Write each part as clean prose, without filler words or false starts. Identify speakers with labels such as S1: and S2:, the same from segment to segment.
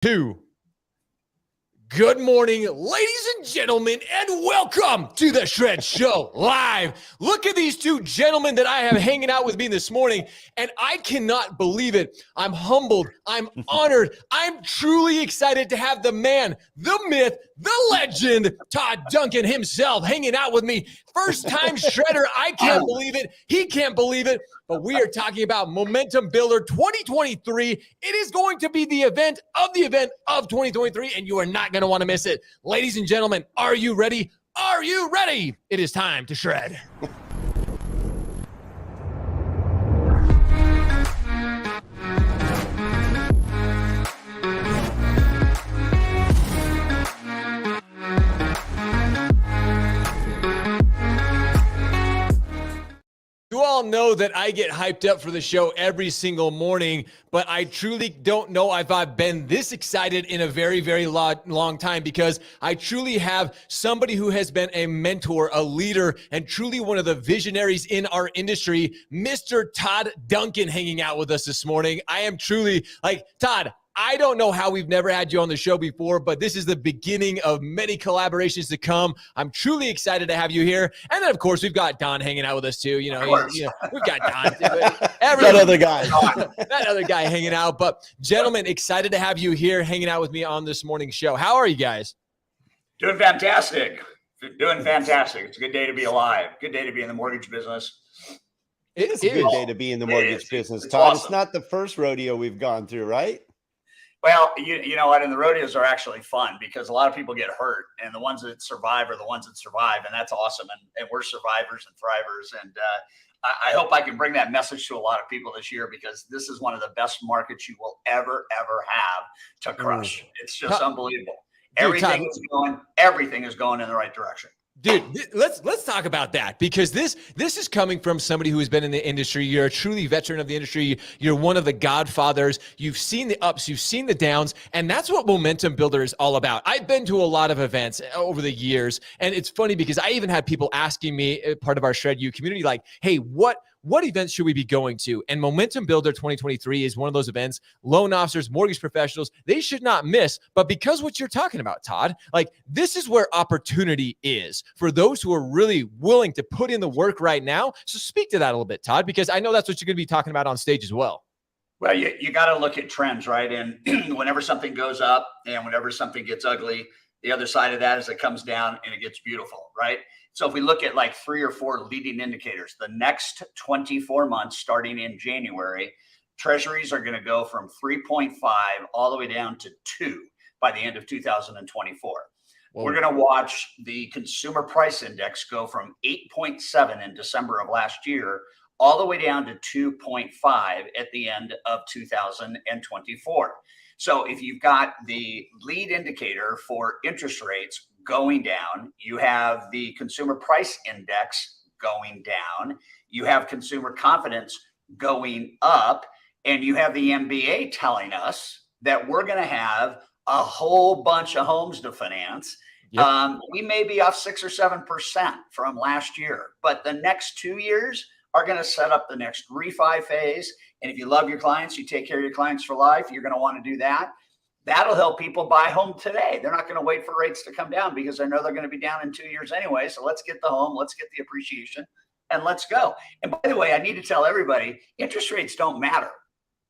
S1: Two. Good morning, ladies and gentlemen, and welcome to the Shred Show live. Look at these two gentlemen that I have hanging out with me this morning, and I cannot believe it. I'm humbled. I'm honored. I'm truly excited to have the man, the myth, the legend, Todd Duncan himself hanging out with me. First time shredder. I can't believe it. He can't believe it. But we are talking about Momentum Builder 2023. It is going to be the event of 2023, and you are not going to want to miss it. Ladies and gentlemen, are you ready? Are you ready? It is time to shred. You all know that I get hyped up for the show every single morning, but I truly don't know if I've been this excited in a very, very long time, because I truly have somebody who has been a mentor, a leader, and truly one of the visionaries in our industry, Mr. Todd Duncan, hanging out with us this morning. I am truly like, Todd, I don't know how we've never had you on the show before, but this is the beginning of many collaborations to come. I'm truly excited to have you here. And then, of course, we've got Don hanging out with us, too. We've got Don.
S2: That other guy.
S1: That other guy hanging out. But, gentlemen, excited to have you here hanging out with me on this morning's show. How are you guys?
S3: Doing fantastic. It's a good day to be alive. Good day to be in the mortgage business.
S2: It is a good day to be in the mortgage business, Todd. Awesome. It's not the first rodeo we've gone through, right?
S3: Well, you know what? And the rodeos are actually fun because a lot of people get hurt, and the ones that survive are the ones that survive. And that's awesome. And we're survivors and thrivers. And I hope I can bring that message to a lot of people this year, because this is one of the best markets you will ever have to crush. It's just unbelievable. Everything is going in the right direction.
S1: Dude, let's talk about that, because this is coming from somebody who has been in the industry. You're a truly veteran of the industry. You're one of the godfathers. You've seen the ups, you've seen the downs, and that's what Momentum Builder is all about. I've been to a lot of events over the years, and it's funny because I even had people asking me, part of our Shred U community, like, hey, what events should we be going to? And Momentum Builder 2023 is one of those events. Loan officers, mortgage professionals, they should not miss. But because what you're talking about, Todd, like, this is where opportunity is for those who are really willing to put in the work right now. So speak to that a little bit, Todd, because I know that's what you're going to be talking about on stage as well.
S3: Well, you got to look at trends, right? And whenever something goes up and whenever something gets ugly, the other side of that is it comes down and it gets beautiful, right? So if we look at like 3 or 4 leading indicators, the next 24 months starting in January, treasuries are going to go from 3.5 all the way down to 2 by the end of 2024. Whoa. We're going to watch the consumer price index go from 8.7 in December of last year all the way down to 2.5 at the end of 2024. So if you've got the lead indicator for interest rates going down, you have the consumer price index going down, you have consumer confidence going up, and you have the MBA telling us that we're going to have a whole bunch of homes to finance. Yep. We may be off 6 or 7% from last year, but the next 2 years are going to set up the next refi phase. And if you love your clients, you take care of your clients for life, you're going to want to do that. That'll help people buy a home today. They're not going to wait for rates to come down because they know they're going to be down in 2 years anyway. So let's get the home, let's get the appreciation, and let's go. And by the way, I need to tell everybody, interest rates don't matter.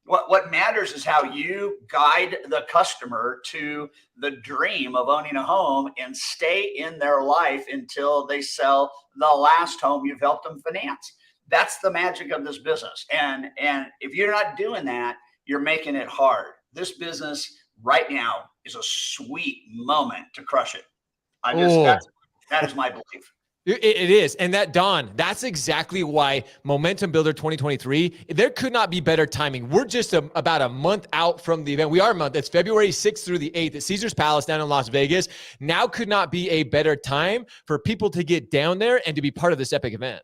S3: What matters is how you guide the customer to the dream of owning a home and stay in their life until they sell the last home you've helped them finance. That's the magic of this business. And if you're not doing that, you're making it hard. This business right now is a sweet moment to crush it. That is my belief.
S1: It is. And that, Don, that's exactly why Momentum Builder 2023, there could not be better timing. We're just about a month out from the event. We are a month. It's February 6th through the 8th at Caesars Palace down in Las Vegas. Now could not be a better time for people to get down there and to be part of this epic event.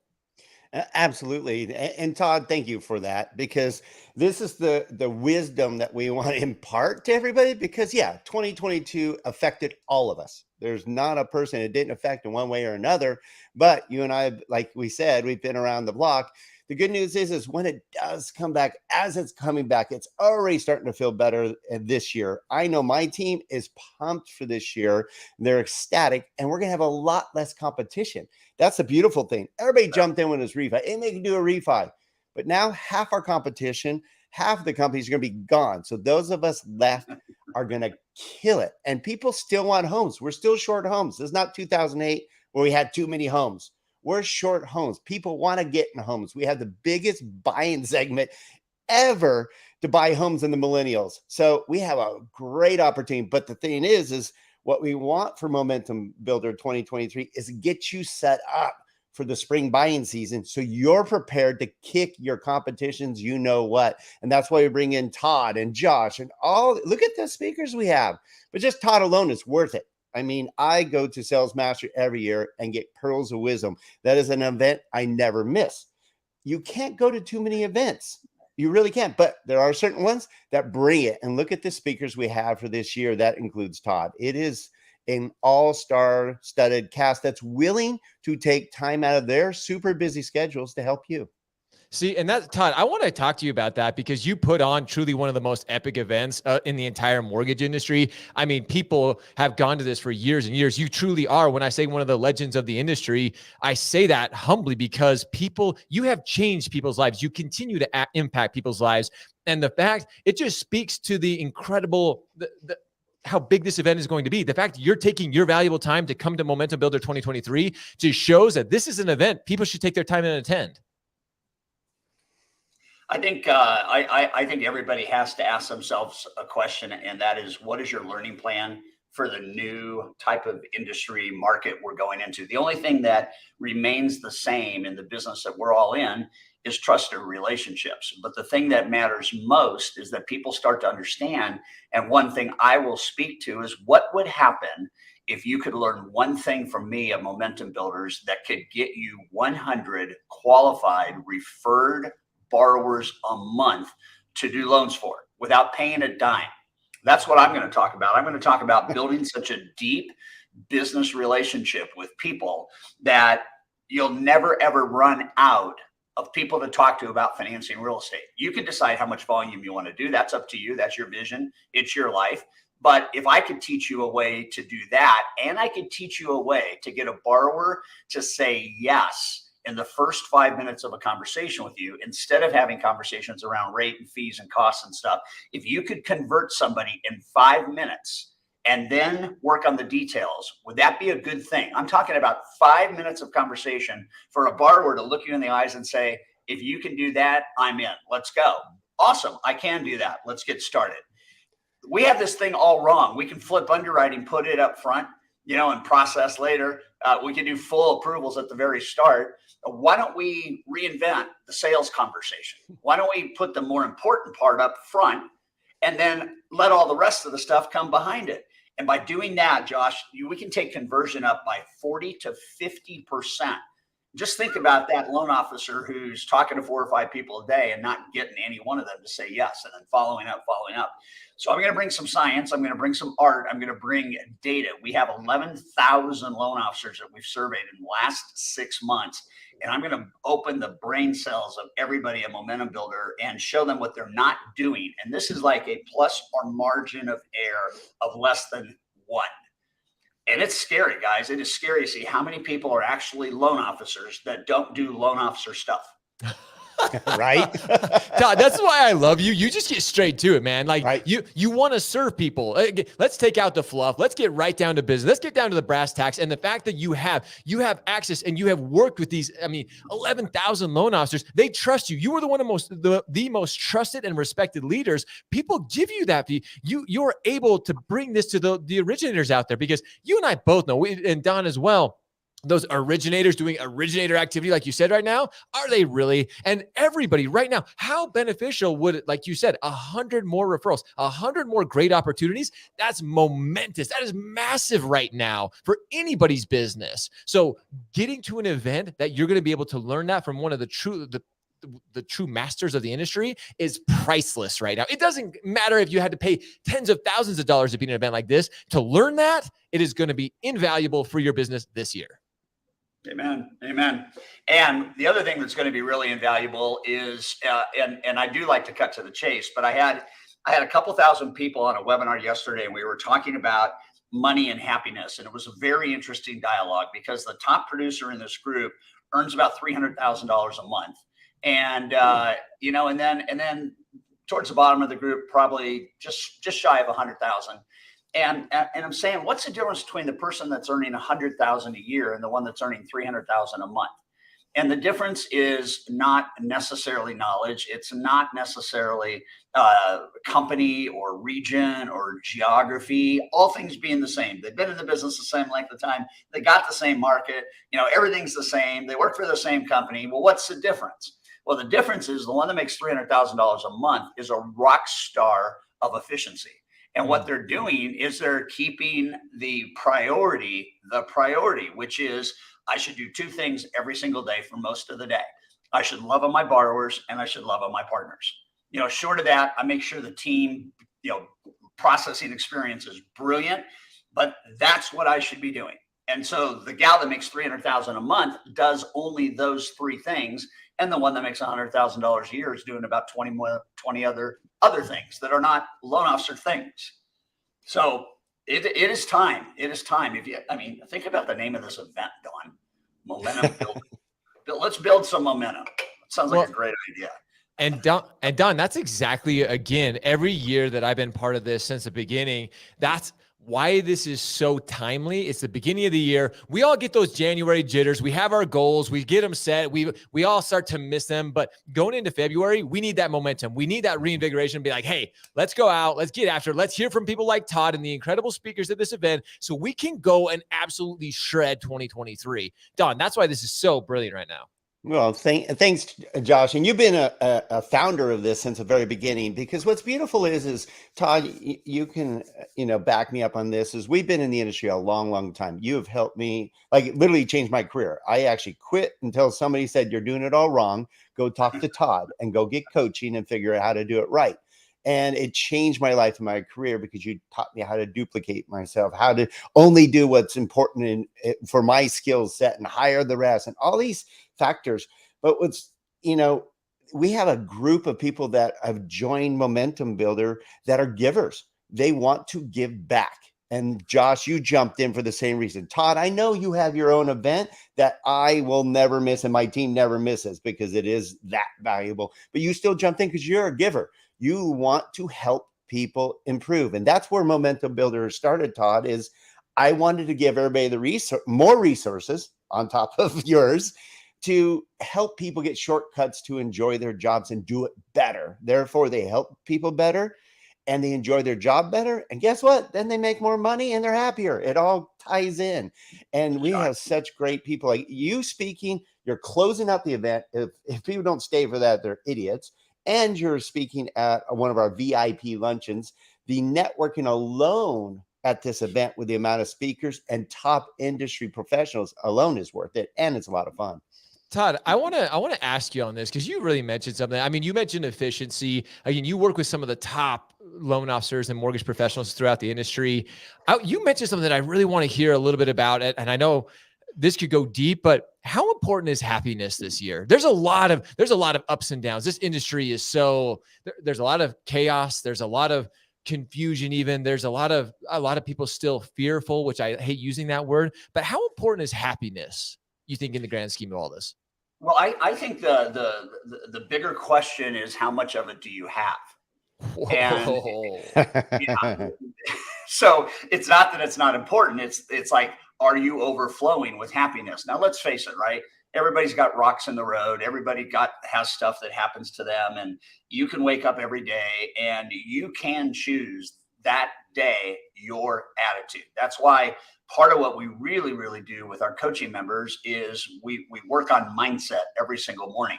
S2: Absolutely. And Todd, thank you for that, because this is the wisdom that we want to impart to everybody, because 2022 affected all of us. There's not a person it didn't affect in one way or another, but you and I, like we said, we've been around the block. The good news is when it does come back, as it's coming back, it's already starting to feel better this year. I know my team is pumped for this year. They're ecstatic, and we're going to have a lot less competition. That's the beautiful thing. Everybody jumped in when it was refi, and they can do a refi. But now half our competition, half of the companies are going to be gone. So those of us left are going to kill it. And people still want homes. We're still short homes. This is not 2008 where we had too many homes. We're short homes. People want to get in homes. We have the biggest buying segment ever to buy homes in the millennials. So we have a great opportunity. But the thing is what we want for Momentum Builder 2023 is get you set up for the spring buying season so you're prepared to kick your competitions, you know what. And that's why we bring in Todd and Josh and all. Look at the speakers we have. But just Todd alone is worth it. I mean, I go to Sales Master every year and get pearls of wisdom. That is an event I never miss. You can't go to too many events. You really can't. But there are certain ones that bring it. And look at the speakers we have for this year. That includes Todd. It is an all-star studded cast that's willing to take time out of their super busy schedules to help you.
S1: See, and that's Todd, I want to talk to you about that because you put on truly one of the most epic events in the entire mortgage industry. I mean, people have gone to this for years and years. You truly are. When I say one of the legends of the industry, I say that humbly because you have changed people's lives. You continue to impact people's lives. And the fact, it just speaks to the incredible, how big this event is going to be. The fact that you're taking your valuable time to come to Momentum Builder 2023 just shows that this is an event people should take their time and attend.
S3: I think I think everybody has to ask themselves a question, and that is, what is your learning plan for the new type of industry market we're going into? The only thing that remains the same in the business that we're all in is trusted relationships. But the thing that matters most is that people start to understand. And one thing I will speak to is what would happen if you could learn one thing from me at Momentum Builders that could get you 100 qualified, referred borrowers a month to do loans for without paying a dime. That's what I'm going to talk about. I'm going to talk about building such a deep business relationship with people that you'll never ever run out of people to talk to about financing real estate. You can decide how much volume you want to do. That's up to you. That's your vision. It's your life. But if I could teach you a way to do that, and I could teach you a way to get a borrower to say yes in the first 5 minutes of a conversation with you, instead of having conversations around rate and fees and costs and stuff, if you could convert somebody in 5 minutes and then work on the details, would that be a good thing? I'm talking about 5 minutes of conversation for a borrower to look you in the eyes and say, if you can do that, I'm in. Let's go. Awesome. I can do that. Let's get started. We have this thing all wrong. We can flip underwriting, put it up front, and process later. We can do full approvals at the very start. Why don't we reinvent the sales conversation? Why don't we put the more important part up front and then let all the rest of the stuff come behind it? And by doing that, Josh, we can take conversion up by 40 to 50%. Just think about that loan officer who's talking to 4 or 5 people a day and not getting any one of them to say yes, and then following up. So I'm going to bring some science. I'm going to bring some art. I'm going to bring data. We have 11,000 loan officers that we've surveyed in the last 6 months. And I'm going to open the brain cells of everybody at Momentum Builder and show them what they're not doing. And this is like a plus or margin of error of less than 1. And it's scary, guys. It is scary to see how many people are actually loan officers that don't do loan officer stuff.
S2: Right?
S1: Todd, that's why I love you. You just get straight to it, man. Like
S2: right.
S1: you want to serve people. Let's take out the fluff. Let's get right down to business. Let's get down to the brass tacks. And the fact that you have access and you have worked with these, 11,000 loan officers, they trust you. You are the most trusted and respected leaders. People give you that. You're able to bring this to the originators out there, because you and I both know, and Don as well, those originators doing originator activity, like you said right now, are they really? And everybody right now, how beneficial would it, like you said, 100 more referrals, 100 more great opportunities? That's momentous. That is massive right now for anybody's business. So getting to an event that you're going to be able to learn that from one of the true masters of the industry is priceless right now. It doesn't matter if you had to pay tens of thousands of dollars to be in an event like this. To learn that, it is going to be invaluable for your business this year.
S3: Amen. Amen. And the other thing that's going to be really invaluable is, and I do like to cut to the chase, but I had a couple thousand people on a webinar yesterday, and we were talking about money and happiness. And it was a very interesting dialogue because the top producer in this group earns about $300,000 a month. And, and then towards the bottom of the group, probably just shy of 100,000. And I'm saying, what's the difference between the person that's earning 100,000 a year and the one that's earning 300,000 a month? And the difference is not necessarily knowledge. It's not necessarily company or region or geography, all things being the same. They've been in the business the same length of time. They got the same market. Everything's the same. They work for the same company. Well, what's the difference? Well, the difference is the one that makes $300,000 a month is a rock star of efficiency. And what they're doing is they're keeping the priority, which is I should do two things every single day for most of the day. I should love on my borrowers and I should love on my partners. Short of that, I make sure the team, processing experience is brilliant, but that's what I should be doing. And so the gal that makes $300,000 a month does only those three things. And the one that makes $100,000 a year is doing about 20 other things that are not loan officer things. So it is time. It is time. Think about the name of this event, Don. Momentum building. Let's build some momentum. It sounds like a great idea.
S1: And Don, that's exactly, again, every year that I've been part of this since the beginning, that's why this is so timely. It's the beginning of the year. We all get those January jitters. We have our goals. We get them set. We all start to miss them. But going into February, we need that momentum. We need that reinvigoration. Be like, hey, let's go out. Let's get after it. Let's hear from people like Todd and the incredible speakers at this event so we can go and absolutely shred 2023. Don, that's why this is so brilliant right now.
S2: Well, thanks, Josh. And you've been a founder of this since the very beginning, because what's beautiful is Todd, you can, back me up on this, is we've been in the industry a long, long time. You have helped me, literally change my career. I actually quit until somebody said, you're doing it all wrong. Go talk to Todd and go get coaching and figure out how to do it right. And it changed my life and my career because you taught me how to duplicate myself, how to only do what's important for my skill set and hire the rest and all these factors. But we have a group of people that have joined Momentum Builder that are givers. They want to give back. And Josh, you jumped in for the same reason. Todd, I know you have your own event that I will never miss and my team never misses because it is that valuable. But you still jumped in because you're a giver. You want to help people improve. And that's where Momentum Builder started, Todd, is I wanted to give everybody more resources on top of yours to help people get shortcuts to enjoy their jobs and do it better. Therefore, they help people better and they enjoy their job better. And guess what? Then they make more money and they're happier. It all ties in. And we have such great people like you speaking. You're closing out the event. If people don't stay for that, they're idiots. And you're speaking at one of our VIP luncheons. The networking alone at this event with the amount of speakers and top industry professionals alone is worth it. And it's a lot of fun.
S1: Todd, I want to ask you on this because you really mentioned something. I mean, you mentioned efficiency. Again, you work with some of the top loan officers and mortgage professionals throughout the industry. You mentioned something that I really want to hear a little bit about it. And I know this could go deep, but how important is happiness this year? There's a lot of ups and downs. This industry is there's a lot of chaos. There's a lot of confusion. Even there's a lot of people still fearful, which I hate using that word, but how important is happiness, you think, in the grand scheme of all this?
S3: Well, I think the bigger question is how much of it do you have?
S1: Whoa.
S3: And so it's not that it's not important. It's like, are you overflowing with happiness? Now, let's face it, right? Everybody's got rocks in the road. Everybody has stuff that happens to them. And you can wake up every day and you can choose that day your attitude. That's why part of what we really, really do with our coaching members is we work on mindset every single morning.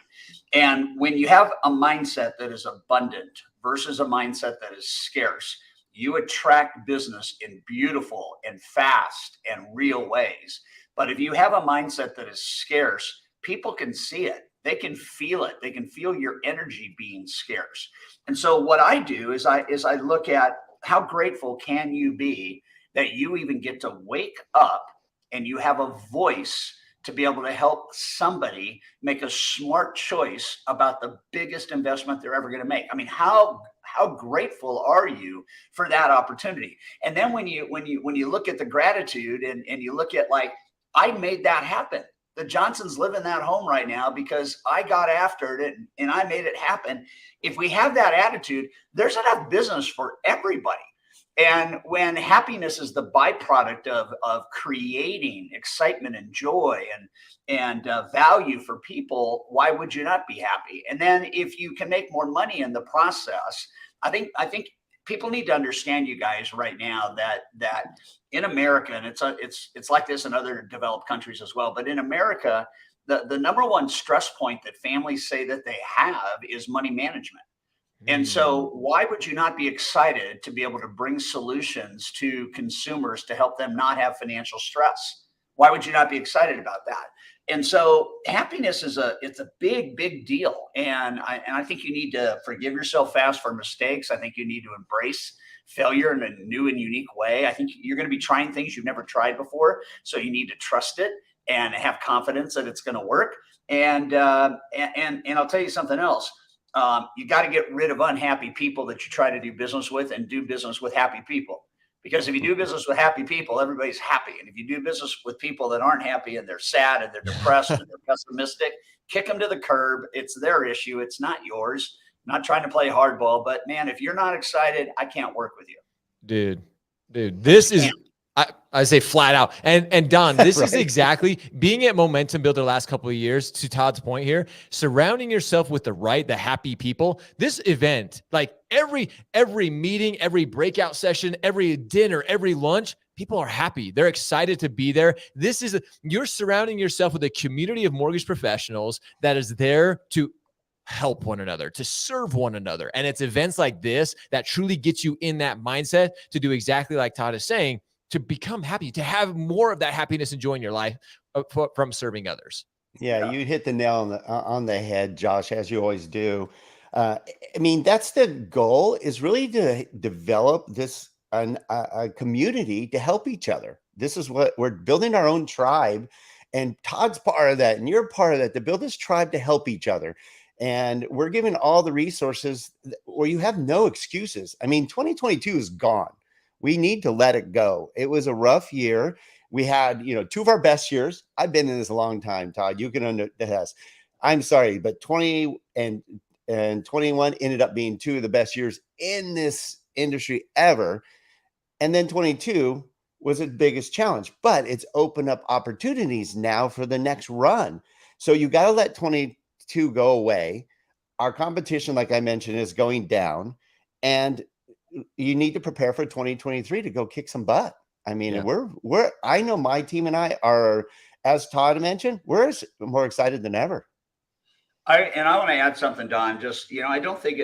S3: And when you have a mindset that is abundant versus a mindset that is scarce, you attract business in beautiful and fast and real ways. But if you have a mindset that is scarce, people can see it. They can feel it. They can feel your energy being scarce. And so what I do is I look at how grateful can you be that you even get to wake up and you have a voice to be able to help somebody make a smart choice about the biggest investment they're ever going to make. I mean, how grateful are you for that opportunity? And then when you look at the gratitude and you look at, like, I made that happen. The Johnsons live in that home right now because I got after it and I made it happen. If we have that attitude, there's enough business for everybody. And when happiness is the byproduct of creating excitement and joy and value for people, why would you not be happy? And then if you can make more money in the process, I think people need to understand, you guys, right now that in America, and it's like this in other developed countries as well, but in America, the number one stress point that families say that they have is money management. And so why would you not be excited to be able to bring solutions to consumers to help them not have financial stress? Why would you not be excited about that? And so happiness it's a big deal. And I think you need to forgive yourself fast for mistakes. I think you need to embrace failure in a new and unique way. I think you're going to be trying things you've never tried before. So you need to trust it and have confidence that it's going to work. And I'll tell you something else. You got to get rid of unhappy people that you try to do business with and do business with happy people. Because if you do business with happy people, everybody's happy. And if you do business with people that aren't happy and they're sad and they're depressed and they're pessimistic, kick them to the curb. It's their issue. It's not yours. I'm not trying to play hardball, but man, if you're not excited, I can't work with you.
S1: Dude, this is, I say flat out. And Don, this
S2: Right.
S1: is exactly being at Momentum Builder the last couple of years, to Todd's point here, surrounding yourself with the happy people. This event, like every meeting, every breakout session, every dinner, every lunch, people are happy. They're excited to be there. You're surrounding yourself with a community of mortgage professionals that is there to help one another, to serve one another. And it's events like this that truly get you in that mindset to do exactly like Todd is saying, to become happy, to have more of that happiness and joy in your life from serving others.
S2: Yeah, you hit the nail on the head, Josh, as you always do. I mean, that's the goal, is really to develop this a community to help each other. This is what we're building, our own tribe, and Todd's part of that, and you're part of that, to build this tribe to help each other. And we're giving all the resources where you have no excuses. I mean, 2022 is gone. We need to let it go. It was a rough year. We had, two of our best years. I've been in this a long time, Todd. You can attest. I'm sorry, but 20 and 21 ended up being two of the best years in this industry ever. And then 22 was the biggest challenge, but it's opened up opportunities now for the next run. So you got to let 22 go away. Our competition, like I mentioned, is going down, and you need to prepare for 2023 to go kick some butt. I mean, yeah. I know my team and I are, as Todd mentioned, we're more excited than ever.
S3: I want to add something, Don. Just, I don't think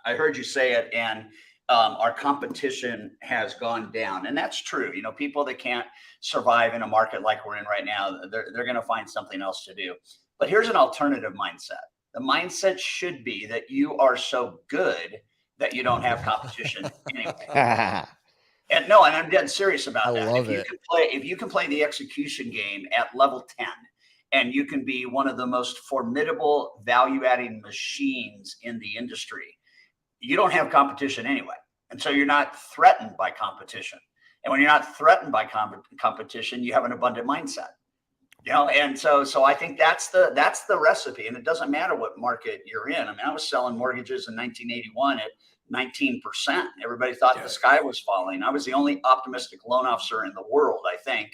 S3: I heard you say it, and our competition has gone down. And that's true. People that can't survive in a market like we're in right now, they're going to find something else to do. But here's an alternative mindset. The mindset should be that you are so good that you don't have competition anyway. And I'm dead serious about that. If you can play the execution game at level 10, and you can be one of the most formidable value-adding machines in the industry, you don't have competition anyway. And so you're not threatened by competition. And when you're not threatened by competition, you have an abundant mindset. And so I think that's the recipe. And it doesn't matter what market you're in. I mean, I was selling mortgages in 1981 at 19%. Everybody thought the sky was falling. I was the only optimistic loan officer in the world, I think.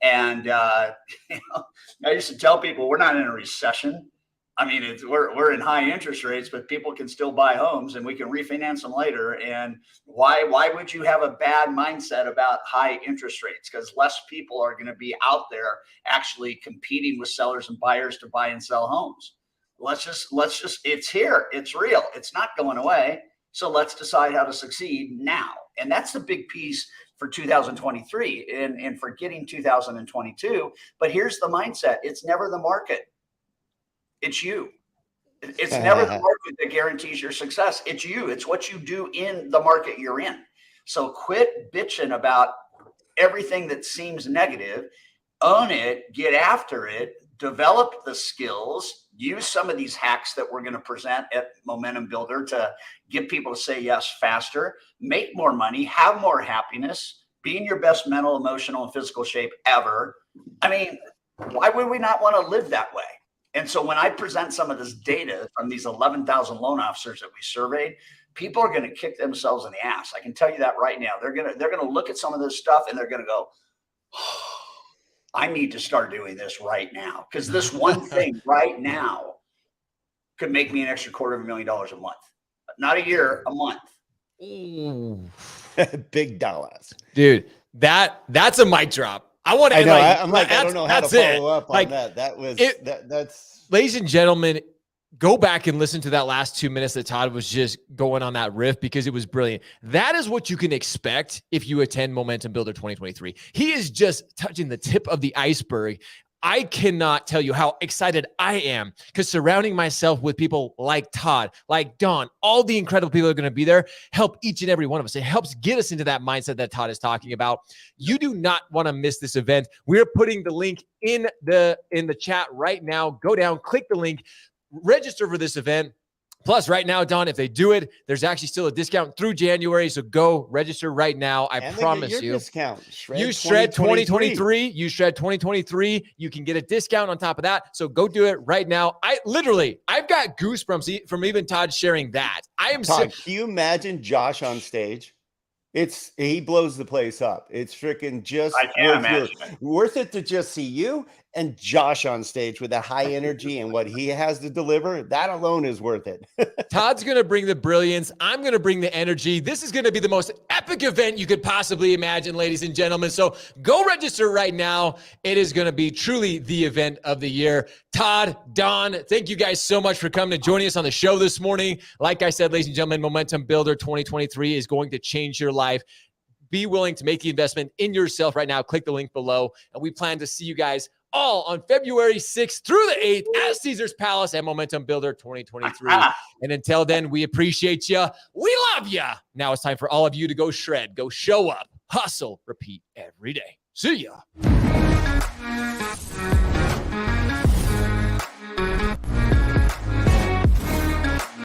S3: And I used to tell people, we're not in a recession. I mean, we're in high interest rates, but people can still buy homes and we can refinance them later. And why would you have a bad mindset about high interest rates? Because less people are going to be out there actually competing with sellers and buyers to buy and sell homes. Let's just, it's here. It's real. It's not going away. So let's decide how to succeed now. And that's the big piece for 2023 and for getting 2022. But here's the mindset. It's never the market. It's you. It's never the market that guarantees your success. It's you. It's what you do in the market you're in. So quit bitching about everything that seems negative. own it, get after it, develop the skills, use some of these hacks that we're going to present at Momentum Builder to get people to say yes faster, make more money, have more happiness, be in your best mental, emotional, and physical shape ever. I mean, why would we not want to live that way? And so when I present some of this data from these 11,000 loan officers that we surveyed, people are going to kick themselves in the ass. I can tell you that right now. They're going to look at some of this stuff and they're going to go, oh, I need to start doing this right now, because this one thing right now could make me an extra $250,000 a month. Not a year, a month.
S1: Ooh.
S2: Big dollars.
S1: Dude, that's a mic drop. I want to.
S2: I know.
S1: Like,
S2: I'm like, I don't know how to follow up on that. That was that's.
S1: Ladies and gentlemen, go back and listen to that last 2 minutes that Todd was just going on that riff, because it was brilliant. That is what you can expect if you attend Momentum Builder 2023. He is just touching the tip of the iceberg. I cannot tell you how excited I am, because surrounding myself with people like Todd, like Don, all the incredible people that are going to be there, help each and every one of us. It helps get us into that mindset that Todd is talking about. You do not want to miss this event. We're putting the link in the chat right now. Go down, click the link, register for this event. Plus, right now, Don, if they do it, there's actually still a discount through January. So go register right now. I promise you.
S2: Discount.
S1: You shred 2023. You shred 2023. You can get a discount on top of that. So go do it right now. I've got goosebumps from even Todd sharing that.
S2: Todd, can you imagine Josh on stage? He blows the place up. It's freaking just worth it to just see you and Josh on stage with that high energy and what he has to deliver. That alone is worth it.
S1: Todd's going to bring the brilliance. I'm going to bring the energy. This is going to be the most epic event you could possibly imagine, ladies and gentlemen. So go register right now. It is going to be truly the event of the year. Todd, Don, thank you guys so much for coming and joining us on the show this morning. Like I said, ladies and gentlemen, Momentum Builder 2023 is going to change your life. Be willing to make the investment in yourself right now. Click the link below. And we plan to see you guys all on February 6th through the 8th at Caesars Palace at Momentum Builder 2023. And until then, we appreciate you. We love you. Now it's time for all of you to go shred, go show up, hustle, repeat every day. See ya.